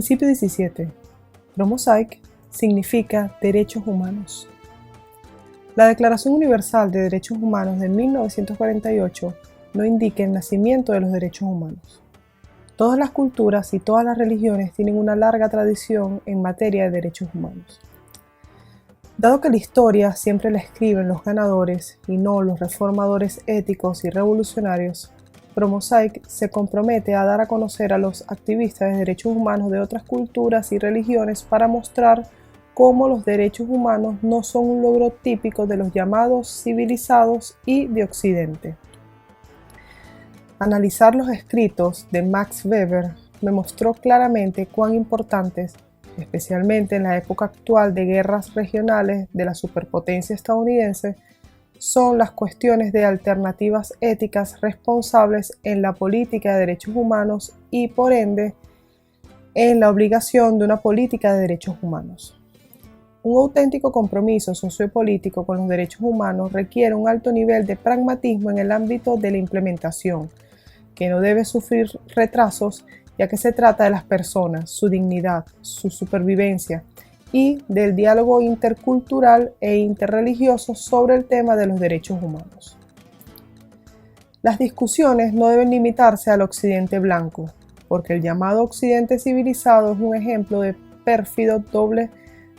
Principio 17. Pro-Mosaic significa derechos humanos. La Declaración Universal de Derechos Humanos de 1948 no indica el nacimiento de los derechos humanos. Todas las culturas y todas las religiones tienen una larga tradición en materia de derechos humanos. Dado que la historia siempre la escriben los ganadores y no los reformadores éticos y revolucionarios, Pro-Mosaic se compromete a dar a conocer a los activistas de derechos humanos de otras culturas y religiones para mostrar cómo los derechos humanos no son un logro típico de los llamados civilizados y de Occidente. Analizar los escritos de Max Weber me mostró claramente cuán importantes, especialmente en la época actual de guerras regionales de la superpotencia estadounidense, son las cuestiones de alternativas éticas responsables en la política de derechos humanos y, por ende, en la obligación de una política de derechos humanos. Un auténtico compromiso sociopolítico con los derechos humanos requiere un alto nivel de pragmatismo en el ámbito de la implementación, que no debe sufrir retrasos, ya que se trata de las personas, su dignidad, su supervivencia y del diálogo intercultural e interreligioso sobre el tema de los derechos humanos. Las discusiones no deben limitarse al occidente blanco, porque el llamado occidente civilizado es un ejemplo de pérfido doble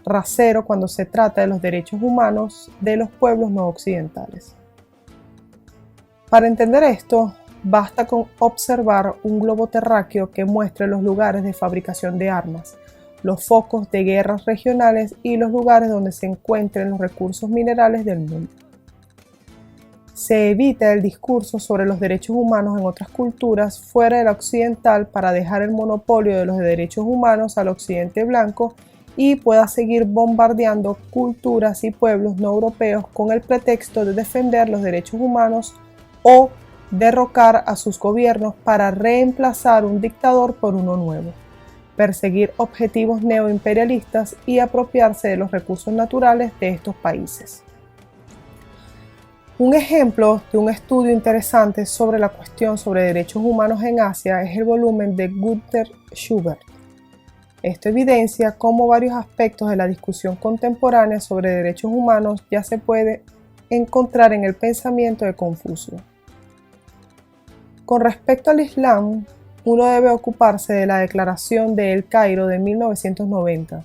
rasero cuando se trata de los derechos humanos de los pueblos no occidentales. Para entender esto, basta con observar un globo terráqueo que muestre los lugares de fabricación de armas, los focos de guerras regionales y los lugares donde se encuentren los recursos minerales del mundo. Se evita el discurso sobre los derechos humanos en otras culturas fuera de la occidental para dejar el monopolio de los derechos humanos al occidente blanco y pueda seguir bombardeando culturas y pueblos no europeos con el pretexto de defender los derechos humanos o derrocar a sus gobiernos para reemplazar un dictador por uno nuevo, perseguir objetivos neoimperialistas y apropiarse de los recursos naturales de estos países. Un ejemplo de un estudio interesante sobre la cuestión sobre derechos humanos en Asia es el volumen de Günter Schubert. Esto evidencia cómo varios aspectos de la discusión contemporánea sobre derechos humanos ya se puede encontrar en el pensamiento de Confucio. Con respecto al Islam, uno debe ocuparse de la Declaración de El Cairo de 1990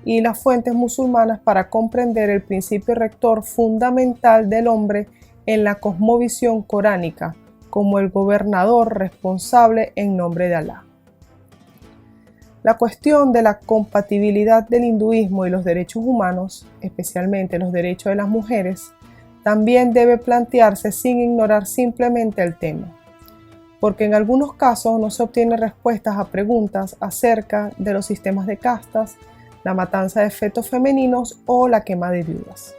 y las fuentes musulmanas para comprender el principio rector fundamental del hombre en la cosmovisión coránica como el gobernador responsable en nombre de Alá. La cuestión de la compatibilidad del hinduismo y los derechos humanos, especialmente los derechos de las mujeres, también debe plantearse sin ignorar simplemente el tema, porque en algunos casos no se obtienen respuestas a preguntas acerca de los sistemas de castas, la matanza de fetos femeninos o la quema de viudas.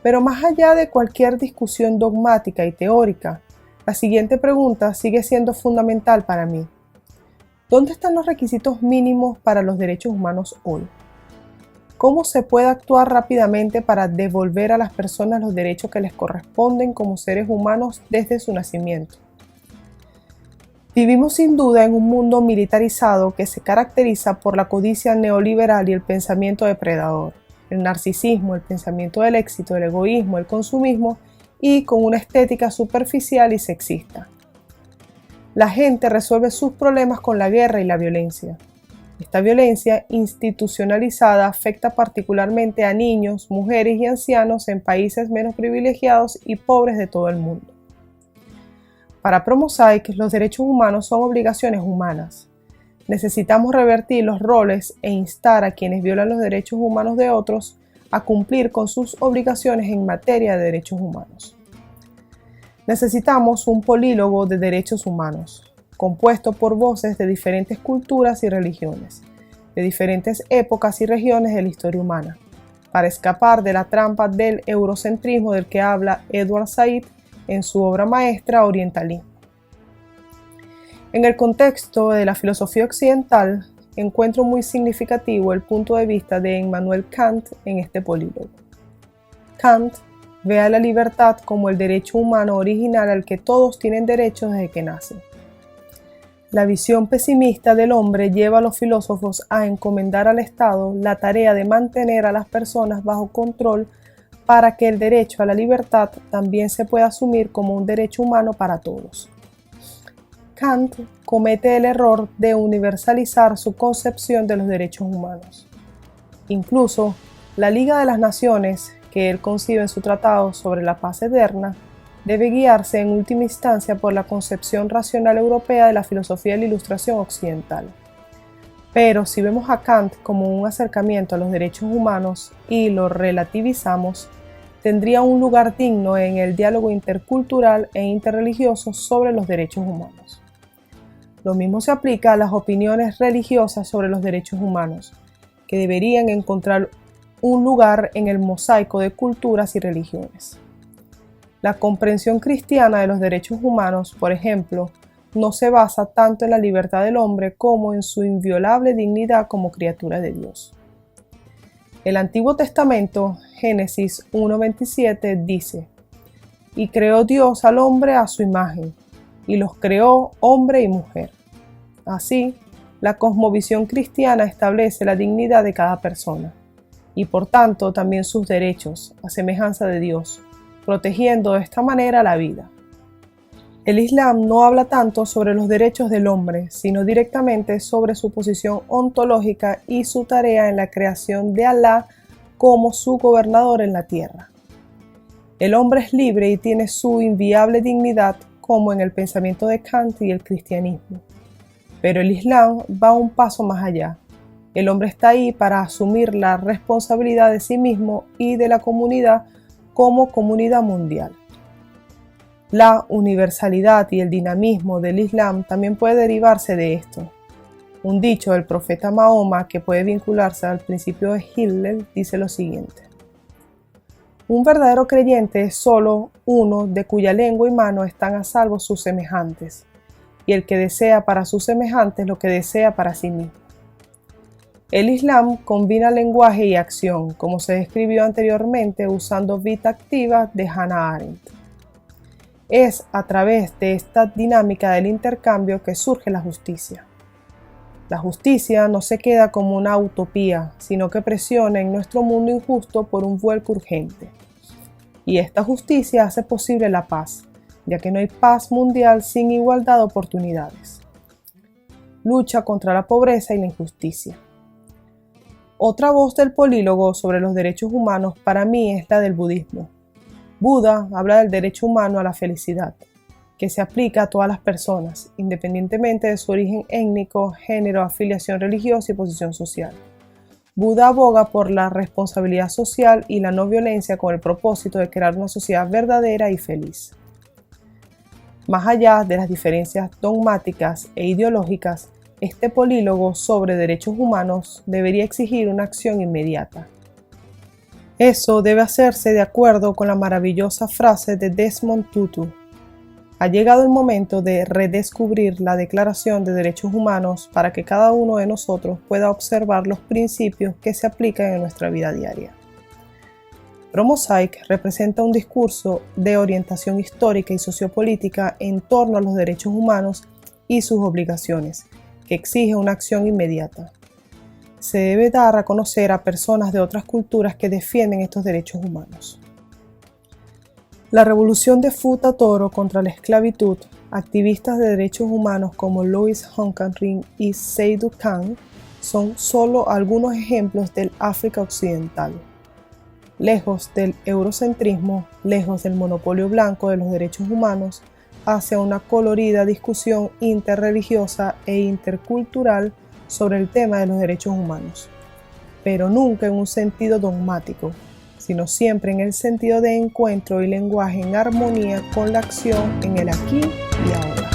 Pero más allá de cualquier discusión dogmática y teórica, la siguiente pregunta sigue siendo fundamental para mí. ¿Dónde están los requisitos mínimos para los derechos humanos hoy? ¿Cómo se puede actuar rápidamente para devolver a las personas los derechos que les corresponden como seres humanos desde su nacimiento? Vivimos sin duda en un mundo militarizado que se caracteriza por la codicia neoliberal y el pensamiento depredador, el narcisismo, el pensamiento del éxito, el egoísmo, el consumismo y con una estética superficial y sexista. La gente resuelve sus problemas con la guerra y la violencia. Esta violencia institucionalizada afecta particularmente a niños, mujeres y ancianos en países menos privilegiados y pobres de todo el mundo. Para Pro-Mosaic, los derechos humanos son obligaciones humanas. Necesitamos revertir los roles e instar a quienes violan los derechos humanos de otros a cumplir con sus obligaciones en materia de derechos humanos. Necesitamos un polílogo de derechos humanos, compuesto por voces de diferentes culturas y religiones, de diferentes épocas y regiones de la historia humana, para escapar de la trampa del eurocentrismo del que habla Edward Said en su obra maestra Orientalismo. En el contexto de la filosofía occidental, encuentro muy significativo el punto de vista de Immanuel Kant en este polílogo. Kant ve a la libertad como el derecho humano original al que todos tienen derecho desde que nacen. La visión pesimista del hombre lleva a los filósofos a encomendar al Estado la tarea de mantener a las personas bajo control para que el derecho a la libertad también se pueda asumir como un derecho humano para todos. Kant comete el error de universalizar su concepción de los derechos humanos. Incluso, la Liga de las Naciones, que él concibe en su tratado sobre la paz eterna, debe guiarse en última instancia por la concepción racional europea de la filosofía de la Ilustración occidental. Pero si vemos a Kant como un acercamiento a los derechos humanos y lo relativizamos, tendría un lugar digno en el diálogo intercultural e interreligioso sobre los derechos humanos. Lo mismo se aplica a las opiniones religiosas sobre los derechos humanos, que deberían encontrar un lugar en el mosaico de culturas y religiones. La comprensión cristiana de los derechos humanos, por ejemplo, no se basa tanto en la libertad del hombre como en su inviolable dignidad como criatura de Dios. El Antiguo Testamento, Génesis 1:27, dice: «Y creó Dios al hombre a su imagen, y los creó hombre y mujer». Así, la cosmovisión cristiana establece la dignidad de cada persona, y por tanto también sus derechos, a semejanza de Dios, protegiendo de esta manera la vida. El Islam no habla tanto sobre los derechos del hombre, sino directamente sobre su posición ontológica y su tarea en la creación de Alá como su gobernador en la tierra. El hombre es libre y tiene su inviolable dignidad, como en el pensamiento de Kant y el cristianismo. Pero el Islam va un paso más allá. El hombre está ahí para asumir la responsabilidad de sí mismo y de la comunidad como comunidad mundial. La universalidad y el dinamismo del Islam también puede derivarse de esto. Un dicho del profeta Mahoma que puede vincularse al principio de Hillel dice lo siguiente: un verdadero creyente es solo uno de cuya lengua y mano están a salvo sus semejantes, y el que desea para sus semejantes lo que desea para sí mismo. El Islam combina lenguaje y acción, como se describió anteriormente usando Vita Activa de Hannah Arendt. Es a través de esta dinámica del intercambio que surge la justicia. La justicia no se queda como una utopía, sino que presiona en nuestro mundo injusto por un vuelco urgente. Y esta justicia hace posible la paz, ya que no hay paz mundial sin igualdad de oportunidades. Lucha contra la pobreza y la injusticia. Otra voz del polílogo sobre los derechos humanos para mí es la del budismo. Buda habla del derecho humano a la felicidad, que se aplica a todas las personas, independientemente de su origen étnico, género, afiliación religiosa y posición social. Buda aboga por la responsabilidad social y la no violencia con el propósito de crear una sociedad verdadera y feliz. Más allá de las diferencias dogmáticas e ideológicas, este polílogo sobre derechos humanos debería exigir una acción inmediata. Eso debe hacerse de acuerdo con la maravillosa frase de Desmond Tutu: ha llegado el momento de redescubrir la Declaración de Derechos Humanos para que cada uno de nosotros pueda observar los principios que se aplican en nuestra vida diaria. Promosaic representa un discurso de orientación histórica y sociopolítica en torno a los derechos humanos y sus obligaciones, que exige una acción inmediata. Se debe dar a conocer a personas de otras culturas que defienden estos derechos humanos. La revolución de Futa Toro contra la esclavitud, activistas de derechos humanos como Louis Honkaring y Seydou Khan son solo algunos ejemplos del África Occidental. Lejos del eurocentrismo, lejos del monopolio blanco de los derechos humanos, hacia una colorida discusión interreligiosa e intercultural sobre el tema de los derechos humanos, pero nunca en un sentido dogmático, sino siempre en el sentido de encuentro y lenguaje en armonía con la acción en el aquí y ahora.